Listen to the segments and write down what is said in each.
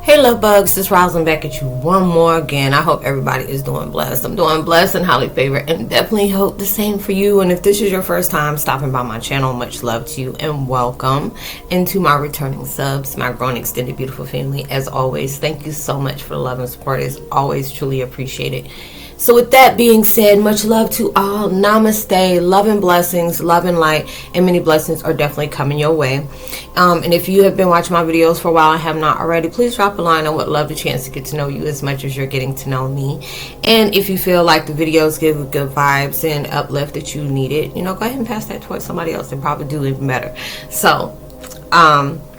Hey love bugs, it's Roslynn back at you one more again. I hope everybody is doing blessed. I'm doing blessed and highly favored, and definitely hope the same for you. And if this is your first time stopping by my channel, much love to you and welcome. And to my returning subs, my growing extended beautiful family, as always, thank you so much for the love and support. It's always truly appreciated. So with that being said, much love to all. Namaste. Love and blessings, love and light, and many blessings are definitely coming your way. And if you have been watching my videos for a while and have not already, please drop a line. I would love the chance to get to know you as much as you're getting to know me. And if you feel like the videos give good vibes and uplift that you needed, go ahead and pass that towards somebody else and probably do even better. So,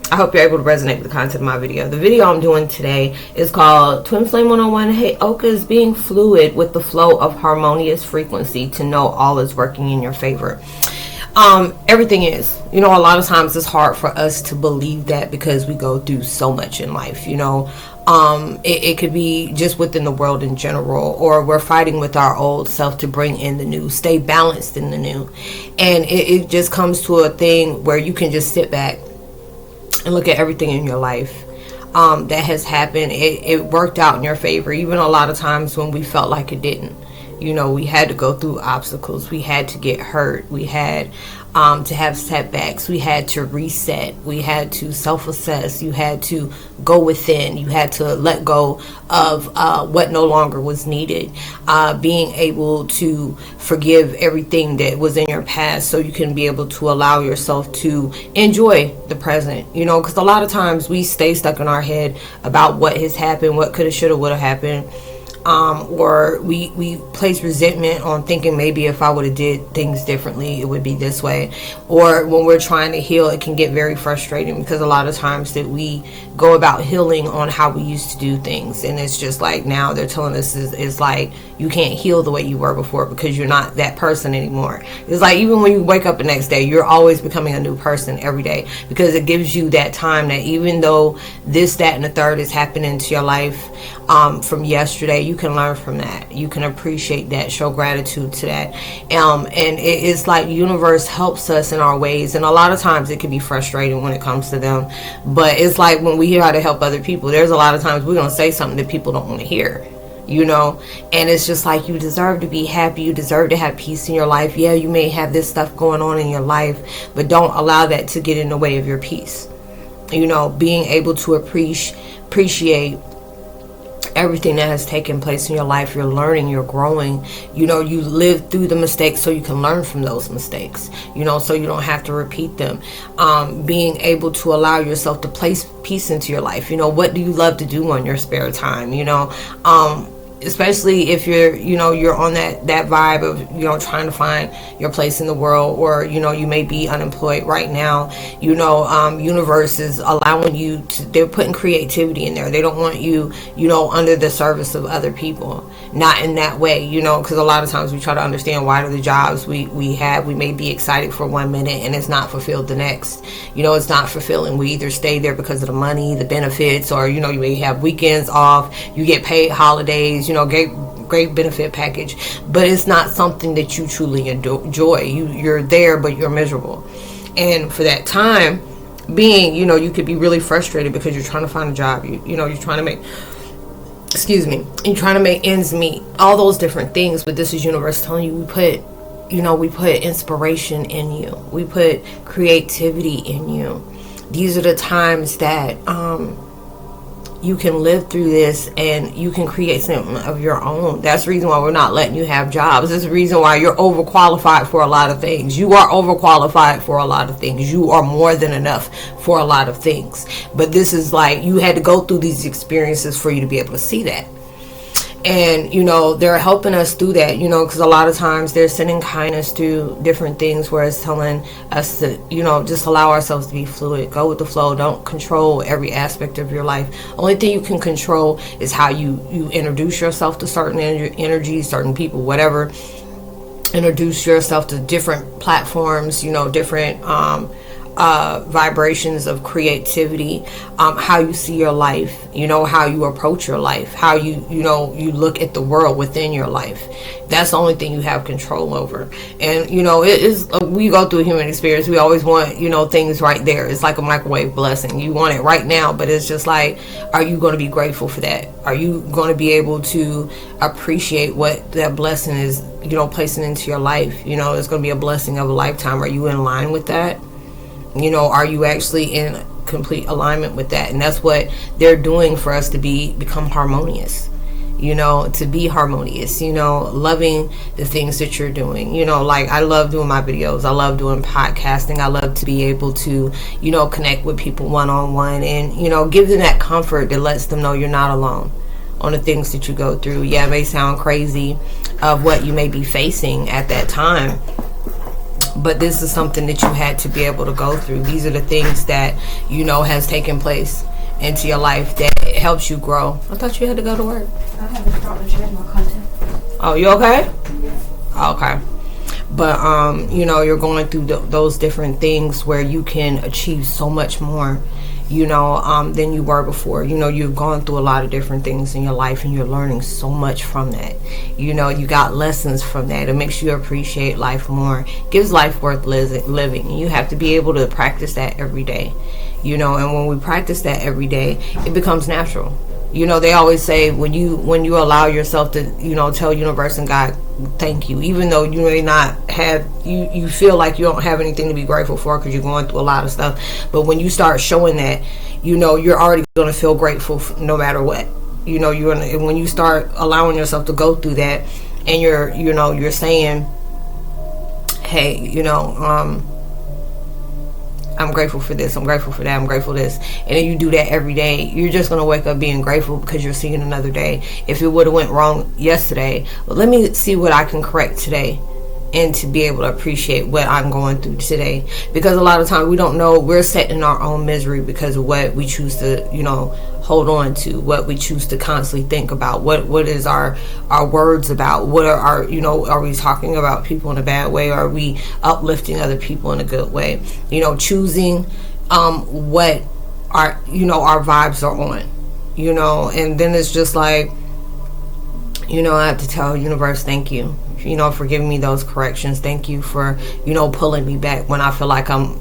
I hope you're able to resonate with the content of my video. The video I'm doing today is called Twin Flame 101 Heyokas, being fluid with the flow of harmonious frequency to know all is working in your favor. Everything is. A lot of times it's hard for us to believe that because we go through so much in life, it could be just within the world in general, or we're fighting with our old self to bring in the new, stay balanced in the new. And it just comes to a thing where you can just sit back and look at everything in your life that has happened. It worked out in your favor, even a lot of times when we felt like it didn't. We had to go through obstacles. We had to get hurt. We had to have setbacks. We had to reset. We had to self-assess. You had to go within. You had to let go of what no longer was needed. Being able to forgive everything that was in your past so you can be able to allow yourself to enjoy the present. Because a lot of times we stay stuck in our head about what has happened, what could have, should have, would have happened. Or we place resentment on thinking maybe if I would have did things differently, it would be this way. Or when we're trying to heal, it can get very frustrating because a lot of times that we go about healing on how we used to do things. And it's just like now they're telling us is like you can't heal the way you were before because you're not that person anymore. It's like even when you wake up the next day, you're always becoming a new person every day because it gives you that time that even though this, that, and the third is happening to your life from yesterday, you can learn from that. You can appreciate that, show gratitude to that. And it's like the universe helps us in our ways. And a lot of times it can be frustrating when it comes to them. But it's like when we hear how to help other people, there's a lot of times we're going to say something that people don't want to hear. And it's just like you deserve to be happy. You deserve to have peace in your life. Yeah, you may have this stuff going on in your life, but don't allow that to get in the way of your peace. Being able to appreciate everything that has taken place in your life. You're learning, you're growing. You live through the mistakes so you can learn from those mistakes, so you don't have to repeat them. Being able to allow yourself to place peace into your life. What do you love to do on your spare time? Especially if you're on that vibe of trying to find your place in the world, or you may be unemployed right now. Universe is allowing you to, they're putting creativity in there. They don't want you under the service of other people, not in that way, because a lot of times we try to understand why do the jobs we may be excited for 1 minute and it's not fulfilled the next. It's not fulfilling. We either stay there because of the money, the benefits, or you may have weekends off, you get paid holidays, great benefit package, but it's not something that you truly enjoy. You're there, but you're miserable. And for that time being, you could be really frustrated because you're trying to find a job. You're trying to make, you're trying to make ends meet, all those different things. But this is universe telling you we put inspiration in you. We put creativity in you. These are the times that you can live through this and you can create something of your own. That's the reason why we're not letting you have jobs. That's the reason why you're overqualified for a lot of things. You are overqualified for a lot of things. You are more than enough for a lot of things. But this is like you had to go through these experiences for you to be able to see that. And, they're helping us through that, because a lot of times they're sending kindness through different things where it's telling us to, just allow ourselves to be fluid, go with the flow. Don't control every aspect of your life. Only thing you can control is how you introduce yourself to certain energies, certain people, whatever. Introduce yourself to different platforms, different vibrations of creativity, how you see your life, how you approach your life, how you look at the world within your life. That's the only thing you have control over. And it is, we go through a human experience, we always want things right there. It's like a microwave blessing. You want it right now, but it's just like, are you going to be grateful for that? Are you going to be able to appreciate what that blessing is placing into your life? It's going to be a blessing of a lifetime. Are you in line with that? Are you actually in complete alignment with that? And that's what they're doing for us, to become harmonious, to be harmonious, loving the things that you're doing. Like, I love doing my videos. I love doing podcasting. I love to be able to, connect with people one-on-one and, give them that comfort that lets them know you're not alone on the things that you go through. Yeah, it may sound crazy of what you may be facing at that time, but this is something that you had to be able to go through. These are the things that has taken place into your life that helps you grow. I thought you had to go to work. I haven't brought my chair, my content. Oh, you okay? Yeah. Okay. But you're going through those different things where you can achieve so much more than you were before. You've gone through a lot of different things in your life, and you're learning so much from that. You got lessons from that. It makes you appreciate life more. Gives life worth living. You have to be able to practice that every day. And when we practice that every day, it becomes natural. They always say, when you allow yourself to, tell universe and God, thank you, even though you may not have, you feel like you don't have anything to be grateful for because you're going through a lot of stuff. But when you start showing that, you're already going to feel grateful no matter what. When you start allowing yourself to go through that, and you're saying, hey, I'm grateful for this, I'm grateful for that, I'm grateful for this. And then you do that every day, you're just going to wake up being grateful because you're seeing another day. If it would have went wrong yesterday, well, let me see what I can correct today, and to be able to appreciate what I'm going through today. Because a lot of times we don't know, we're set in our own misery because of what we choose to, hold on to, what we choose to constantly think about, what is our words about, what are our, are we talking about people in a bad way, or are we uplifting other people in a good way, choosing what our our vibes are on, and then it's just like, I have to tell universe, thank you, for giving me those corrections. Thank you for, pulling me back when I feel like I'm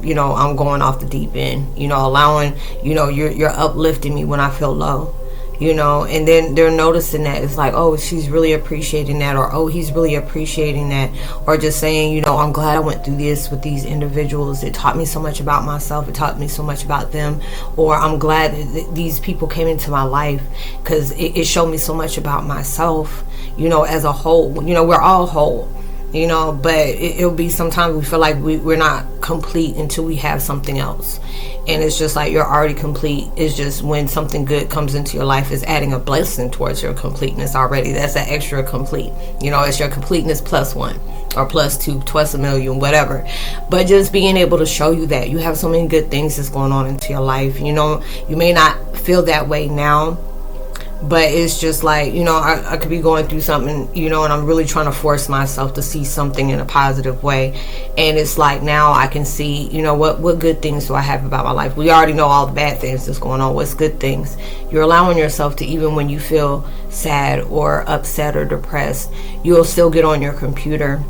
going off the deep end, allowing, you're uplifting me when I feel low, and then they're noticing that. It's like, oh, she's really appreciating that, or oh, he's really appreciating that, or just saying, I'm glad I went through this with these individuals. It taught me so much about myself. It taught me so much about them. Or I'm glad that these people came into my life because it showed me so much about myself, as a whole. We're all whole, but it'll be sometimes we feel like we're not complete until we have something else. And it's just like, you're already complete. It's just when something good comes into your life, is adding a blessing towards your completeness already. That's an extra complete. It's your completeness plus one, or plus two, twice a million, whatever. But just being able to show you that you have so many good things that's going on into your life. You may not feel that way now, but it's just like, I could be going through something, and I'm really trying to force myself to see something in a positive way. And it's like, now I can see, what good things do I have about my life? We already know all the bad things that's going on. What's good things? You're allowing yourself to, even when you feel sad or upset or depressed, you'll still get on your computer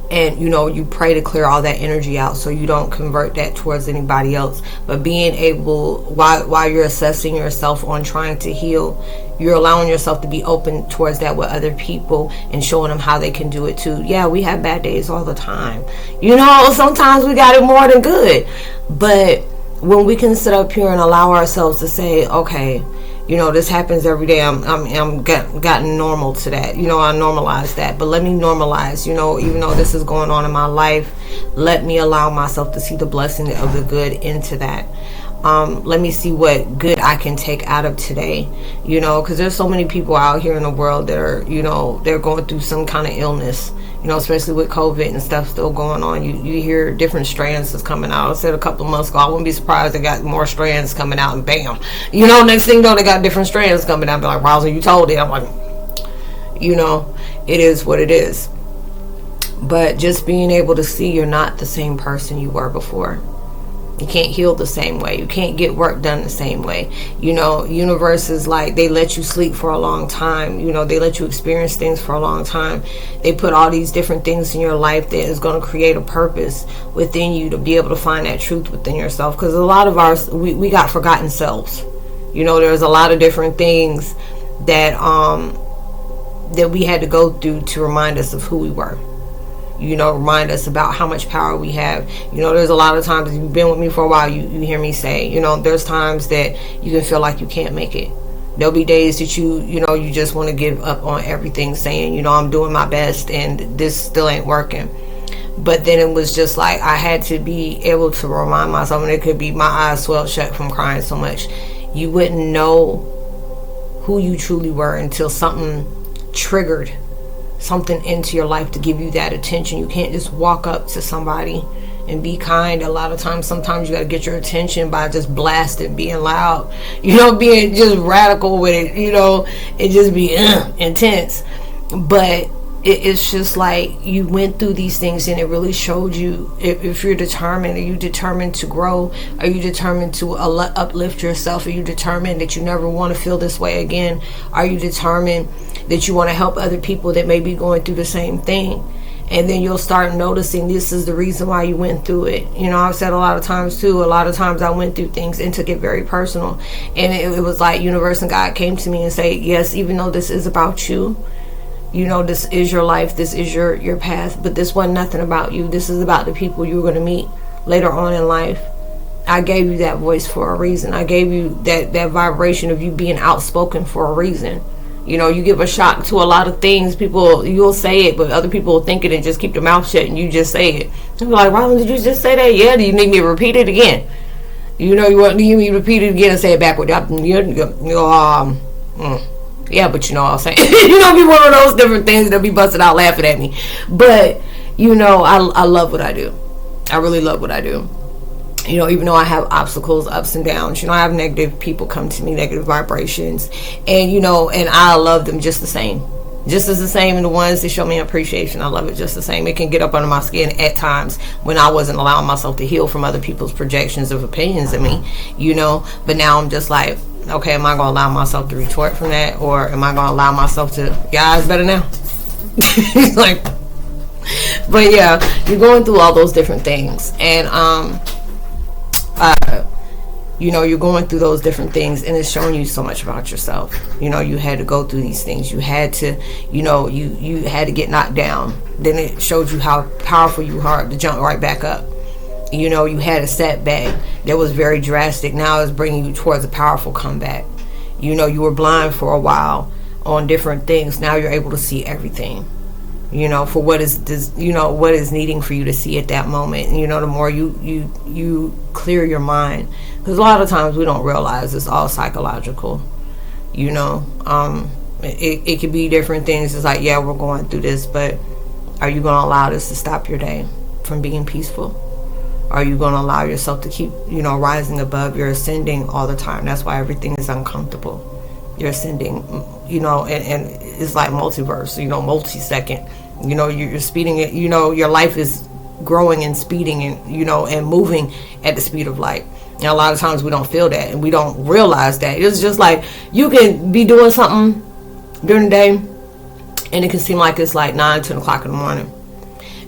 and you pray to clear all that energy out, so you don't convert that towards anybody else. But being able, while you're assessing yourself on trying to heal, you're allowing yourself to be open towards that with other people, and showing them how they can do it too. Yeah, we have bad days all the time, sometimes we got it more than good. But when we can sit up here and allow ourselves to say, okay, this happens every day. I'm gotten normal to that. I normalize that. But let me normalize, even though this is going on in my life, let me allow myself to see the blessing of the good into that. Let me see what good I can take out of today, because there's so many people out here in the world that are, they're going through some kind of illness, especially with COVID and stuff still going on. You hear different strands that's coming out. I said a couple of months ago, I wouldn't be surprised they got more strands coming out, and bam, next thing you know, they got different strands coming out. Be like, Roslynn, you told it. I'm like, it is what it is. But just being able to see you're not the same person you were before. You can't heal the same way. You can't get work done the same way. You know, universe is like, they let you sleep for a long time. You know, they let you experience things for a long time. They put all these different things in your life that is going to create a purpose within you to be able to find that truth within yourself. Because a lot of we got forgotten selves. You know, there's a lot of different things that that we had to go through to remind us of who we were. You know, remind us about how much power we have. You know, there's a lot of times, if you've been with me for a while, you hear me say, you know, there's times that you can feel like you can't make it. There'll be days that you just want to give up on everything, saying, you know, I'm doing my best and this still ain't working. But then it was just like, I had to be able to remind myself, and it could be my eyes swelled shut from crying so much. You wouldn't know who you truly were until something triggered something into your life to give you that attention. You can't just walk up to somebody and be kind. A lot of times, sometimes you got to get your attention by just blasting, being loud, you know, being just radical with it, you know, and just be intense. But it's just like, you went through these things and it really showed you if you're determined. Are you determined to grow? Are you determined to uplift yourself? Are you determined that you never want to feel this way again? Are you determined that you want to help other people that may be going through the same thing? And then you'll start noticing this is the reason why you went through it. You know, I've said a lot of times too, a lot of times I went through things and took it very personal. And it was like universe and God came to me and say, yes, even though this is about you, you know, this is your life, this is your path, but this wasn't nothing about you. This is about the people you were going to meet later on in life. I gave you that voice for a reason. I gave you that vibration of you being outspoken for a reason. You know, you give a shock to a lot of things. People, you'll say it, but other people will think it and just keep their mouth shut, and you just say it. They're like, Roslynn, did you just say that? Yeah, do you need me to repeat it again? You know, you want me to repeat it again and say it backward. Yeah, but you know what I'm saying. You know, be one of those different things that'll be busted out laughing at me. But, you know, I love what I do. I really love what I do. You know, even though I have obstacles, ups and downs, you know, I have negative people come to me, negative vibrations. And, you know, and I love them just the same. Just as the same, and the ones that show me appreciation, I love it just the same. It can get up under my skin at times when I wasn't allowing myself to heal from other people's projections of opinions of me, you know. But now I'm just like, okay, am I going to allow myself to retort from that? Or am I going to allow myself to, yeah, it's better now? Like, but yeah, you're going through all those different things. And, you know, you're going through those different things, and it's showing you so much about yourself. You know, you had to go through these things. You had to, you know, you had to get knocked down. Then it showed you how powerful you are to jump right back up. You know, you had a setback that was very drastic. Now it's bringing you towards a powerful comeback. You know, you were blind for a while on different things. Now you're able to see everything, you know, for what is, you know, what is needing for you to see at that moment. And, you know, the more you clear your mind, because a lot of times we don't realize it's all psychological, you know. It could be different things. It's like, yeah, we're going through this, but are you going to allow this to stop your day from being peaceful? Are you going to allow yourself to keep, you know, rising above? You're ascending all the time. That's why everything is uncomfortable. You're ascending, you know, and it's like multiverse, you know, multi-second. You know, you're speeding it. You know, your life is growing and speeding and, you know, and moving at the speed of light. And a lot of times we don't feel that and we don't realize that. It's just like you can be doing something during the day and it can seem like it's like 9, 10 o'clock in the morning.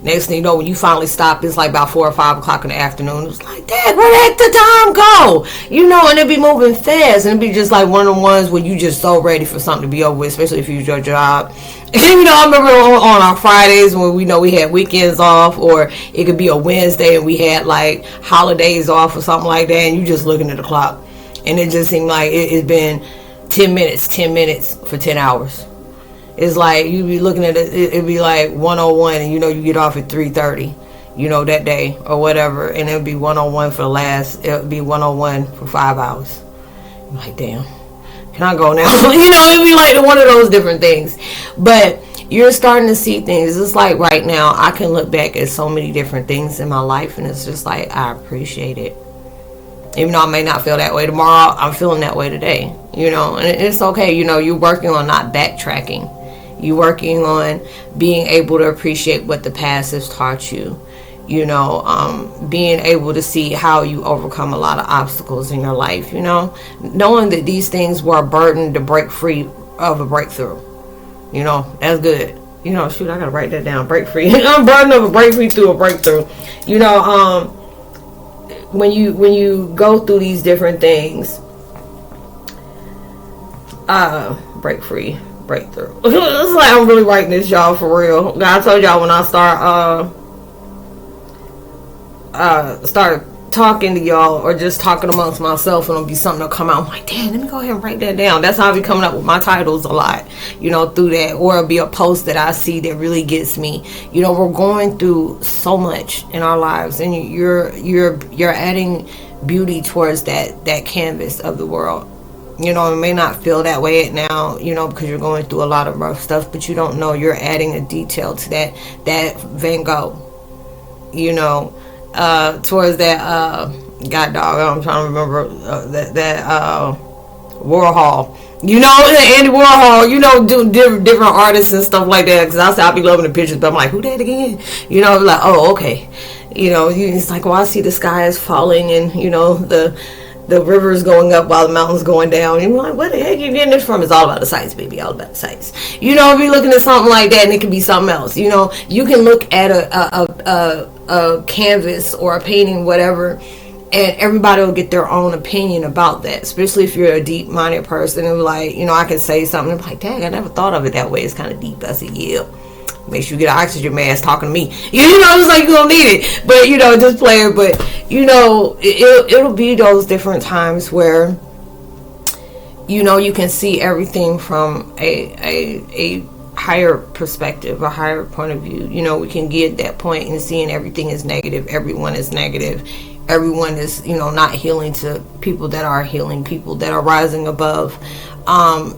Next thing you know, when you finally stop, it's like about 4 or 5 o'clock in the afternoon. It's like, Dad, where did the time go? You know, and it'd be moving fast. And it'd be just like one of the ones where you just so ready for something to be over with, especially if you use your job. And, you know, I remember on our Fridays when we know we had weekends off, or it could be a Wednesday and we had like holidays off or something like that. And you just looking at the clock. And it just seemed like it's been 10 minutes for 10 hours. It's like you be looking at it, it'd be like 101 and you know you get off at 3:30, you know, that day or whatever, and it'd be 101 for the last, it'd be 101 for 5 hours. I'm like, damn, can I go now? You know, it'd be like one of those different things. But you're starting to see things. It's like right now I can look back at so many different things in my life and it's just like I appreciate it. Even though I may not feel that way tomorrow, I'm feeling that way today, you know, and it's okay. You know, you're working on not backtracking. You're working on being able to appreciate what the past has taught you. you know, being able to see how you overcome a lot of obstacles in your life, you know, knowing that these things were a burden to break free of a breakthrough, you know, that's good. You know, shoot, I gotta write that down. Break free. I'm burden of a break free through a breakthrough. You know, when you go through these different things, break free, breakthrough. It's like I'm really writing this, y'all, for real. I told y'all when I start talking to y'all or just talking amongst myself, and it'll be something that'll come out. I'm like, damn, let me go ahead and write that down. That's how I be coming up with my titles a lot, you know, through that. Or it'll be a post that I see that really gets me. You know, we're going through so much in our lives, and you're adding beauty towards that canvas of the world. You know, it may not feel that way now, you know, because you're going through a lot of rough stuff, but you don't know you're adding a detail to that Van Gogh, you know, towards that God dog, I'm trying to remember that Warhol, you know, Andy Warhol, you know, do different artists and stuff like that. Because I'll be loving the pictures, but I'm like, who that again? You know, like, oh, okay, you know, it's like, well, I see the sky is falling, and you know, the river's going up while the mountain's going down. And you're like, what the heck are you getting this from? It's all about the sights, baby. All about the sights. You know, if you're looking at something like that, and it can be something else. You know, you can look at a canvas or a painting, whatever, and everybody will get their own opinion about that. Especially if you're a deep-minded person, and like, you know, I can say something and be like, dang, I never thought of it that way. It's kind of deep. I said, yeah. Make sure you get an oxygen mask talking to me. You know, it's like you're gonna need it. But, you know, just play it. But, you know, it'll be those different times where, you know, you can see everything from a higher perspective, a higher point of view. You know, we can get at that point and seeing everything is negative. Everyone is negative. Everyone is, you know, not healing to people that are healing, people that are rising above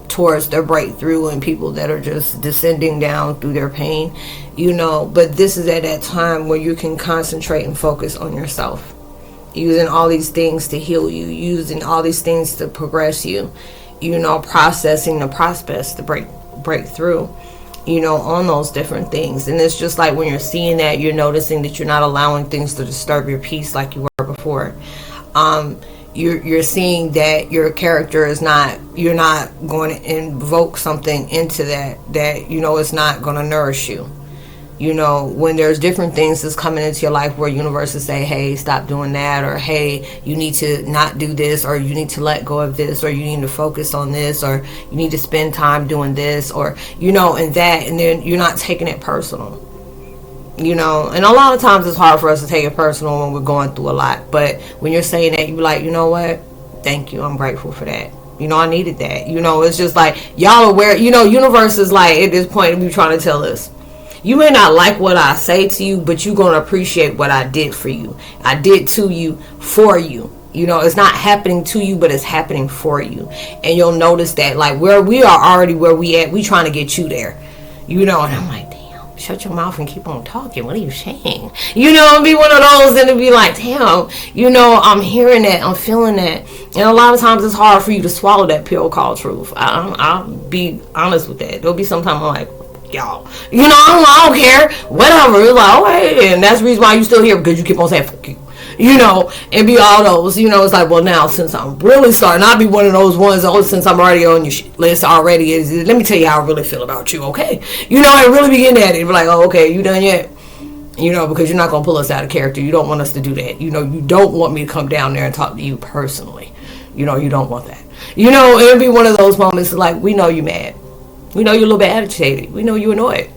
towards their breakthrough, and people that are just descending down through their pain, you know. But this is at that time where you can concentrate and focus on yourself, using all these things to heal you, using all these things to progress you, you know, processing the prospects to break through, you know, on those different things. And it's just like when you're seeing that, you're noticing that you're not allowing things to disturb your peace like you were before. You're seeing that your character is not, you're not going to invoke something into that you know, it's not going to nourish you. You know, when there's different things that's coming into your life where universes say, hey, stop doing that, or hey, you need to not do this, or you need to let go of this, or you need to focus on this, or you need to spend time doing this, or, you know, and that, and then you're not taking it personal. You know, and a lot of times it's hard for us to take it personal when we're going through a lot. But when you're saying that, you're like, you know what? Thank you. I'm grateful for that. You know, I needed that. You know, it's just like, y'all aware, you know, universe is like, at this point, we trying to tell us, you may not like what I say to you, but you're going to appreciate what I did for you. I did to you, for you. You know, it's not happening to you, but it's happening for you. And you'll notice that, like, where we are already where we at, we trying to get you there. You know, and I'm like, shut your mouth and keep on talking. What are you saying? You know, it'd be one of those, and it'd be like, damn, you know, I'm hearing that, I'm feeling that. And a lot of times it's hard for you to swallow that pill called truth. I'll be honest with that. There'll be sometimes I'm like, y'all, you know, I don't care, whatever. It's like, okay, and that's the reason why you still here, because you keep on saying fuck you. You know, and be all those, you know, it's like, well, now, since I'm really starting, I'll be one of those ones, since I'm already on your list already, let me tell you how I really feel about you, okay? You know, and really begin at it, be like, oh, okay, you done yet? You know, because you're not going to pull us out of character. You don't want us to do that. You know, you don't want me to come down there and talk to you personally. You know, you don't want that. You know, it'll be one of those moments like, we know you mad. We know you're a little bit agitated. We know you're annoyed.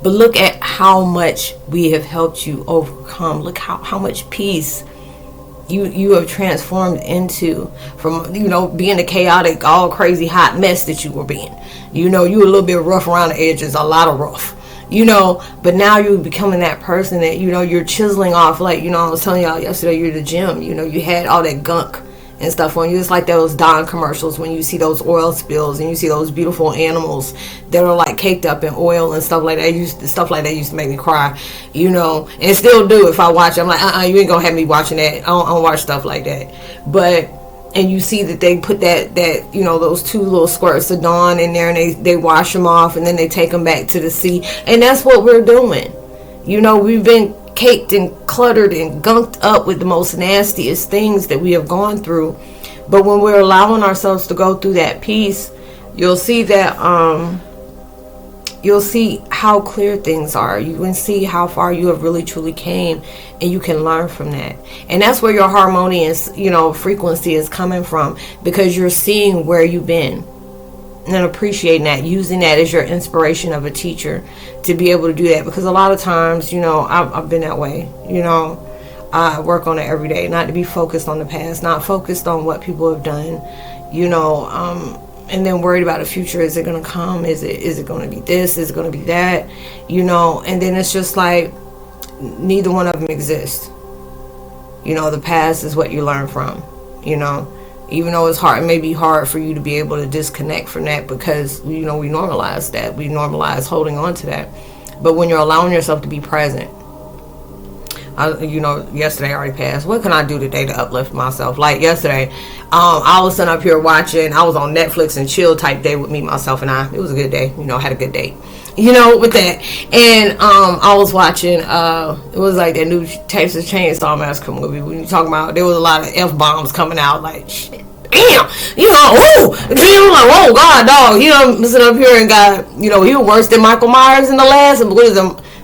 But look at how much we have helped you overcome. Look how much peace you have transformed into, from, you know, being a chaotic, all crazy hot mess that you were being. You know, you were a little bit rough around the edges, a lot of rough. You know, but now you're becoming that person that, you know, you're chiseling off. Like, you know, I was telling y'all yesterday, you're at the gym. You know, you had all that gunk and stuff on you. It's like those Dawn commercials when you see those oil spills and you see those beautiful animals that are like caked up in oil and stuff like that. Stuff like that used to make me cry, you know, and still do. If I watch it, I'm like, you ain't gonna have me watching that. I don't watch stuff like that. But, and you see that they put that you know, those 2 little squirts of Dawn in there, and they wash them off, and then they take them back to the sea. And that's what we're doing. You know, we've been caked and cluttered and gunked up with the most nastiest things that we have gone through. But when we're allowing ourselves to go through that peace, you'll see that you'll see how clear things are. You can see how far you have really truly came, and you can learn from that. And that's where your harmonious, frequency is coming from, because you're seeing where you've been and appreciating that, using that as your inspiration of a teacher to be able to do that. Because a lot of times, I've been that way. I work on it every day, not to be focused on the past, not focused on what people have done, and then worried about the future. Is it going to come? Is it going to be this? Is it going to be that? And then it's just like neither one of them exists. The past is what you learn from, even though it's hard, it may be hard for you to be able to disconnect from that, because, we normalize that. We normalize holding on to that. But when you're allowing yourself to be present, yesterday already passed. What can I do today to uplift myself? Like yesterday, I was sitting up here watching. I was on Netflix and chill type day with me, myself, and I. It was a good day. Had a good date. With that. And I was watching. It was like that new Texas Chainsaw Massacre movie. When you talking about, there was a lot of F-bombs coming out. Like shit. Damn, ooh, like, oh God, dog. Sitting up here and got, he was worse than Michael Myers in the last. And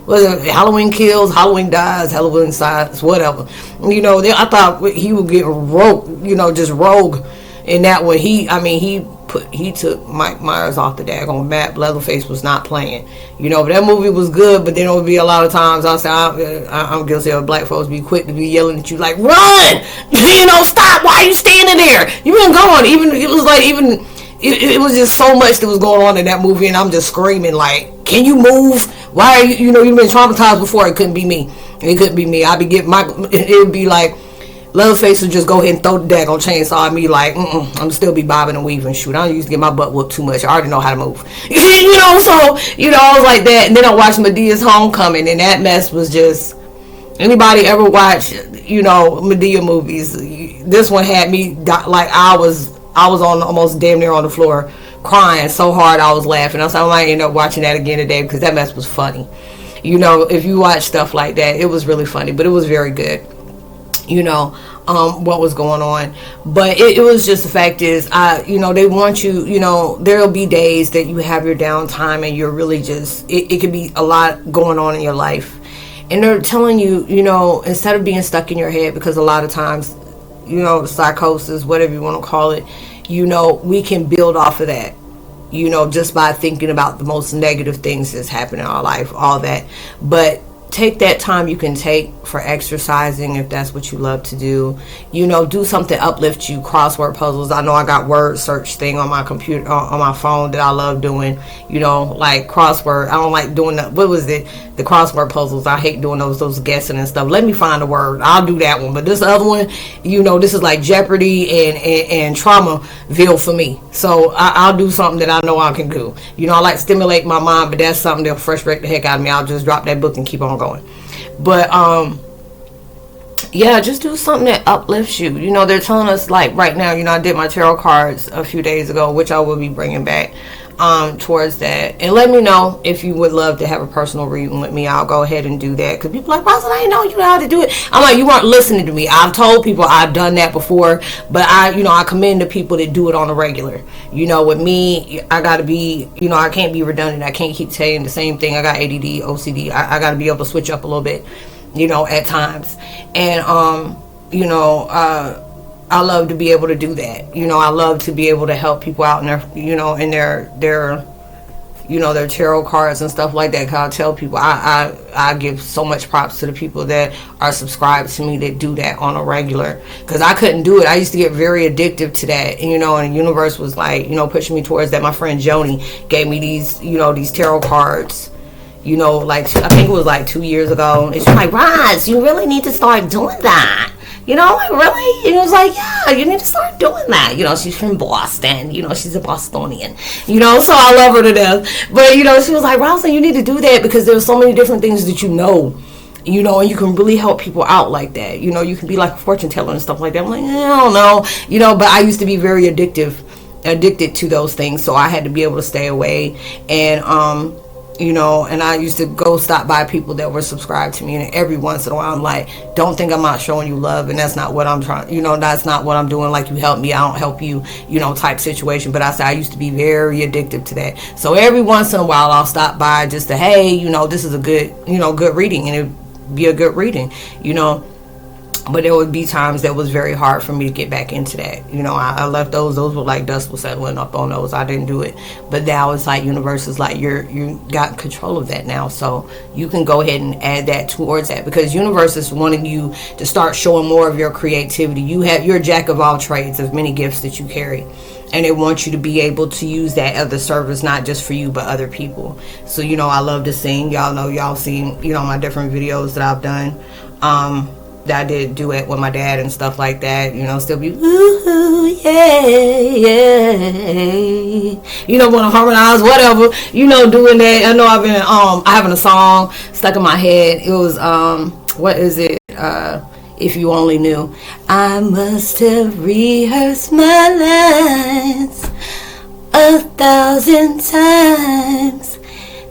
was it Halloween Kills, Halloween Dies, Halloween Sides, whatever. I thought he would get rogue, just rogue in that one. He took Mike Myers off the daggone map. Leatherface was not playing. But that movie was good, but then there would be a lot of times I say I'm guilty of black folks be quick to be yelling at you like, run! Stop! Why are you standing there? You been going. It was just so much that was going on in that movie, and I'm just screaming like, can you move? Why are you, you've been traumatized before. It couldn't be me. It couldn't be me. I'd be getting it would be like, Leatherface would just go ahead and throw the daggone chainsaw at me like, I'm still be bobbing and weaving. Shoot, I don't used to get my butt whooped too much. I already know how to move. So, I was like that. And then I watched Medea's Homecoming, and that mess was just, anybody ever watch, Medea movies, this one had me, like, I was on almost damn near on the floor crying so hard I was laughing. I might end up watching that again today, because that mess was funny. If you watch stuff like that, it was really funny, but it was very good. What was going on. But it was just, the fact is, they want you, there'll be days that you have your downtime and you're really just, it could be a lot going on in your life. And they're telling you, instead of being stuck in your head, because a lot of times, psychosis, whatever you want to call it, we can build off of that, just by thinking about the most negative things that's happened in our life, all that. But take that time you can take for exercising, if that's what you love to do. Do something uplift you. Crossword puzzles. I know I got word search thing on my computer, on my phone, that I love doing. Like crossword. I don't like doing the crossword puzzles. I hate doing those guessing and stuff. Let me find a word. I'll do that one. But this other one, this is like Jeopardy and Traumaville for me. So I'll do something that I know I can do. I like to stimulate my mind, but that's something that'll frustrate the heck out of me. I'll just drop that book and keep on going. But just do something that uplifts you. They're telling us, like right now, I did my tarot cards a few days ago, which I will be bringing back towards that. And let me know if you would love to have a personal reading with me. I'll go ahead and do that, because people are like, Rosalind, I didn't know you know how to do it. I'm like, you weren't listening to me. I've told people I've done that before, but I commend the people that do it on a regular. With me, I gotta be, I can't be redundant. I can't keep saying the same thing. I got ADD, OCD. I gotta be able to switch up a little bit, at times. And I love to be able to do that. I love to be able to help people out in their, their tarot cards and stuff like that. Because I tell people, I give so much props to the people that are subscribed to me that do that on a regular. Because I couldn't do it. I used to get very addictive to that. And the universe was like, pushing me towards that. My friend Joni gave me these, these tarot cards. Like, I think it was like 2 years ago. And she's like, Roz, you really need to start doing that. Really? And it was like, yeah, you need to start doing that. She's from Boston. She's a Bostonian. So I love her to death. But, she was like, Rosalind, you need to do that, because there's so many different things that and you can really help people out like that. You can be like a fortune teller and stuff like that. I'm like, I don't know. But I used to be very addicted to those things. So I had to be able to stay away. And, you know, and I used to go stop by people that were subscribed to me, and every once in a while I'm like, don't think I'm not showing you love, and that's not what I'm trying, you know, that's not what I'm doing, like you help me, I don't help you, you know, type situation. But I said I used to be very addictive to that. So every once in a while I'll stop by just to, hey, you know, this is a good, you know, good reading, and it'd be a good reading, you know. But there would be times that was very hard for me to get back into that. You know, I left those were like dust was settling up on those. I didn't do it. But now it's like universe is like, you got control of that now. So you can go ahead and add that towards that, because universe is wanting you to start showing more of your creativity. You're a jack of all trades, of many gifts that you carry. And they want you to be able to use that as a service, not just for you, but other people. So, you know, I love to sing. Y'all know, y'all seen, you know, my different videos that I've done. That I did duet with my dad and stuff like that, you know, still be ooh, yeah, yeah, you know, want to harmonize, whatever, you know, doing that. I know I've been having a song stuck in my head. It was what is it, if you only knew. I must have rehearsed my lines 1,000 times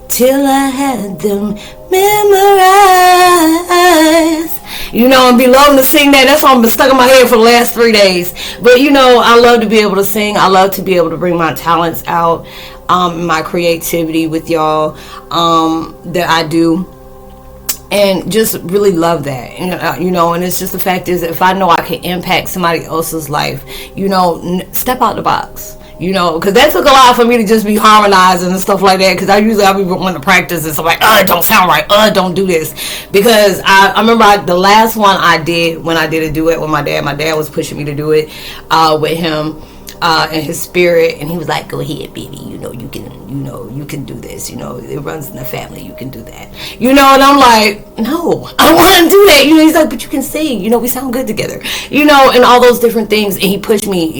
till I had them memorized. You know, and be loving to sing that. That song been stuck in my head for the last 3 days. But, you know, I love to be able to sing. I love to be able to bring my talents out, my creativity with y'all, that I do. And just really love that. You know, and it's just the fact is, if I know I can impact somebody else's life, you know, step out the box. You know, because that took a lot for me to just be harmonizing and stuff like that. Because I'll be wanting to practice and stuff like, it don't sound right. Don't do this. Because I remember the last one I did, when I did a duet with my dad. My dad was pushing me to do it with him and his spirit. And he was like, go ahead, baby. You know, you can do this. You know, it runs in the family. You can do that. You know, and I'm like, no, I don't want to do that. You know, he's like, but you can sing. You know, we sound good together. You know, and all those different things. And he pushed me.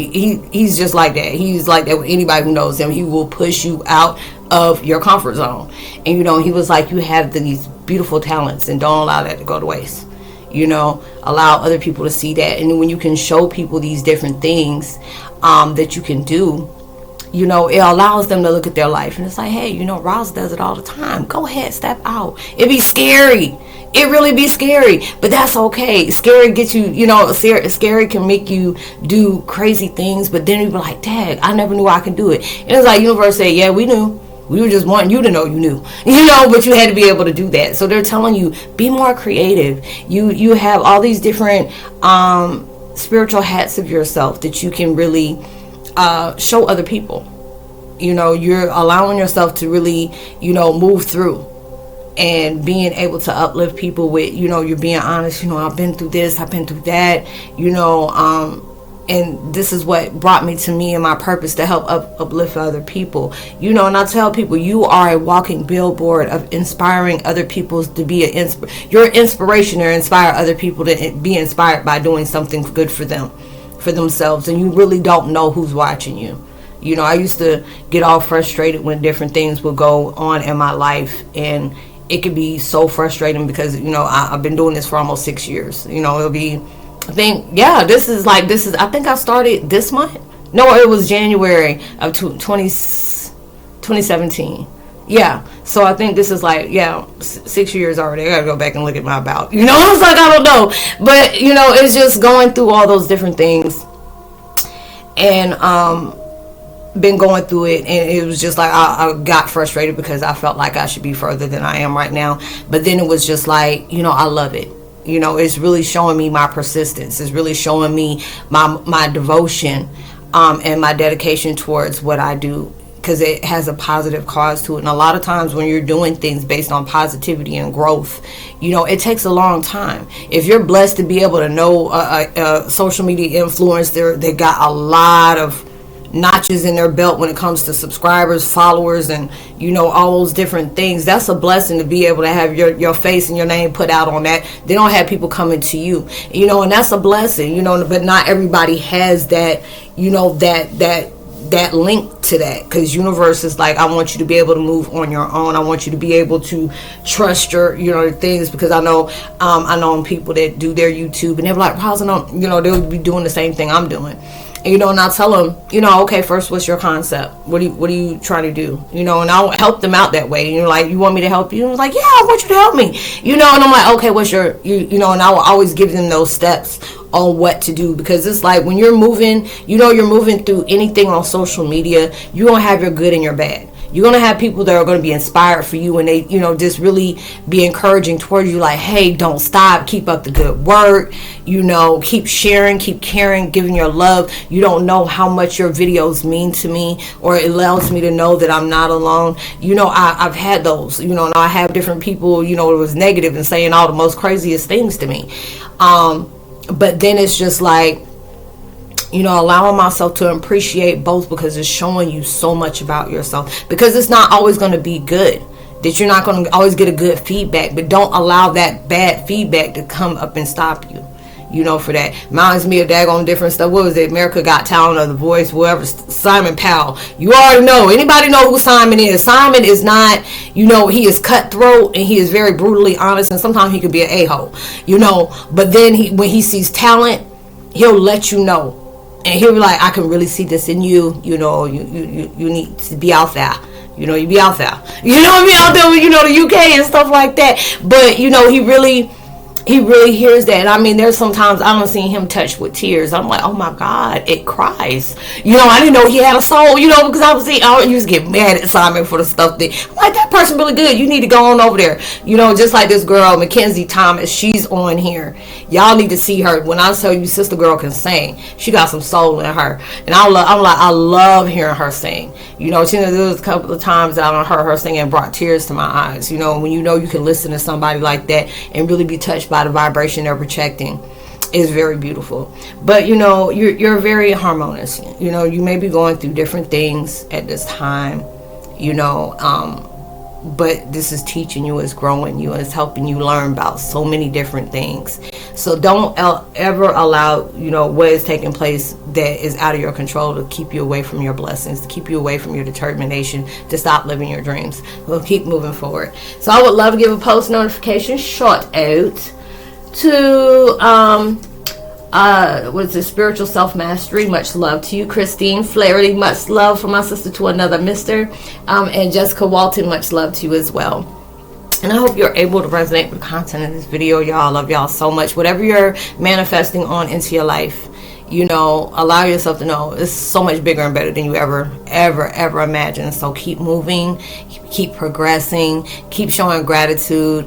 He's just like that. He's like that with anybody who knows him. He will push you out of your comfort zone. And, you know, he was like, you have these beautiful talents, and don't allow that to go to waste. You know, allow other people to see that. And when you can show people these different things that you can do, you know, it allows them to look at their life, and it's like, hey, you know, Ros does it all the time. Go ahead, step out. It be scary. It really be scary, but that's okay. Scary gets you, you know, scary can make you do crazy things, but then you be like, dang, I never knew I could do it. And it's like universe said, yeah, we knew. We were just wanting you to know you knew, you know, but you had to be able to do that. So they're telling you, be more creative. You have all these different spiritual hats of yourself that you can really show other people. You know, you're allowing yourself to really, you know, move through and being able to uplift people with, you know, you're being honest. You know, I've been through this, I've been through that, you know, and this is what brought me to me and my purpose, to help uplift other people. You know, and I tell people, you are a walking billboard of inspiring other people to be you're an inspiration to inspire other people to be inspired by doing something good for them, for themselves. And you really don't know who's watching you. You know, I used to get all frustrated when different things would go on in my life, and it could be so frustrating because, you know, I've been doing this for almost 6 years. You know, it'll be, I think, yeah, I think I started this month. No, it was January of 2017. Yeah, so I think this is like, 6 years already. I gotta go back and look at my about. You know, I was like, I don't know. But, you know, it's just going through all those different things. And, been going through it, and it was just like I got frustrated because I felt like I should be further than I am right now. But then it was just like, you know, I love it. You know, it's really showing me my persistence. It's really showing me my devotion and my dedication towards what I do, because it has a positive cause to it. And a lot of times when you're doing things based on positivity and growth, you know, it takes a long time. If you're blessed to be able to know a social media influencer, they got a lot of notches in their belt when it comes to subscribers, followers, and, you know, all those different things. That's a blessing to be able to have your face and your name put out on that. They don't have people coming to you, you know, and that's a blessing, you know, but not everybody has that, you know, that link to that, because universe is like, I want you to be able to move on your own. I want you to be able to trust your, you know, things, because I know people that do their YouTube, and they're like, you know, they'll be doing the same thing I'm doing. You know, and I'll tell them, you know, okay, first, what's your concept? What are you trying to do? You know, and I'll help them out that way. And you're like, you want me to help you? And I was like, yeah, I want you to help me. You know, and I'm like, okay, what's your, you know, and I will always give them those steps on what to do, because it's like when you're moving, you know, you're moving through anything on social media, you're going to have your good and your bad. You're going to have people that are going to be inspired for you, and they, you know, just really be encouraging towards you, like, hey, don't stop, keep up the good work, you know, keep sharing, keep caring, giving your love. You don't know how much your videos mean to me, or it allows me to know that I'm not alone. You know, I've had those, you know, and I have different people, you know, it was negative and saying all the most craziest things to me. But then it's just like, you know, allowing myself to appreciate both, because it's showing you so much about yourself, because it's not always going to be good, that you're not going to always get a good feedback, but don't allow that bad feedback to come up and stop you, you know, for that. Reminds me of daggone different stuff. What was it? America Got Talent or The Voice, whoever, Simon Powell. You already know. Anybody know who Simon is? Simon is not, you know, he is cutthroat and he is very brutally honest, and sometimes he could be an a-hole, you know, but then when he sees talent, he'll let you know. And he'll be like, I can really see this in you. You know, you need to be out there. You know, you be out there. You know, be out there with, you know, the UK and stuff like that. But, you know, he really hears that. And I mean, there's sometimes I don't see him touched with tears. I'm like, oh my God, it cries. You know, I didn't know he had a soul, you know, because I used to get mad at Simon for the stuff that, I'm like, that person really good. You need to go on over there. You know, just like this girl, Mackenzie Thomas, she's on here. Y'all need to see her. When I tell you sister girl can sing, she got some soul in her. And I love hearing her sing. You know, there was a couple of times that I heard her sing and brought tears to my eyes. You know, when you know you can listen to somebody like that and really be touched by the vibration they're projecting, is very beautiful. But you know, you're very harmonious. You know, you may be going through different things at this time, you know, but this is teaching you, it's growing you, it's helping you learn about so many different things. So don't ever allow, you know, what is taking place that is out of your control to keep you away from your blessings, to keep you away from your determination, to stop living your dreams. We'll keep moving forward. So I would love to give a post notification shout out to what is it, Spiritual Self Mastery, much love to you. Christine Flaherty, much love for my sister to another mister, and Jessica Walton, much love to you as well. And I hope you're able to resonate with the content of this video, y'all. I love y'all so much. Whatever you're manifesting on into your life, you know, allow yourself to know it's so much bigger and better than you ever imagined. So keep moving, keep progressing, keep showing gratitude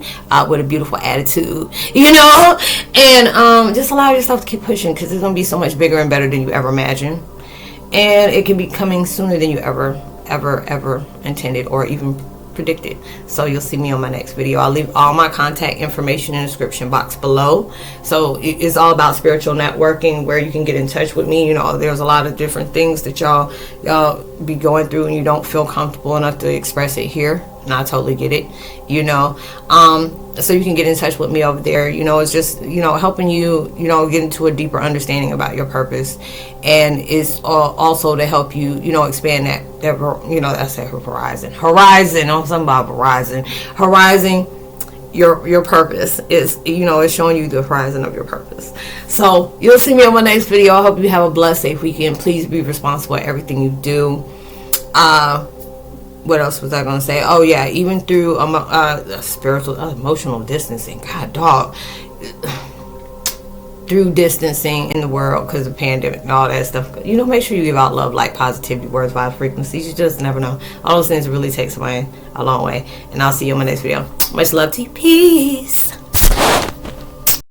with a beautiful attitude, you know, and just allow yourself to keep pushing, because it's going to be so much bigger and better than you ever imagined, and it can be coming sooner than you ever intended or even predicted. So you'll see me on my next video. I'll leave all my contact information in the description box below. So it's all about spiritual networking, where you can get in touch with me. You know, there's a lot of different things that y'all be going through, and you don't feel comfortable enough to express it here, and I totally get it, you know. So you can get in touch with me over there. You know, it's just, you know, helping you, you know, get into a deeper understanding about your purpose, and it's also to help you, you know, expand that you know, that's horizon. I'm talking about horizon. Your purpose is, you know, it's showing you the horizon of your purpose. So you'll see me on my next video. I hope you have a blessed, safe weekend. Please be responsible for everything you do. What else was I going to say? Oh yeah, even through spiritual, emotional distancing. God, dog. Through distancing in the world because of the pandemic and all that stuff, you know, make sure you give out love, light, positivity, words, vibes, frequencies. You just never know. All those things really take somebody a long way. And I'll see you in my next video. Much love to you. Peace.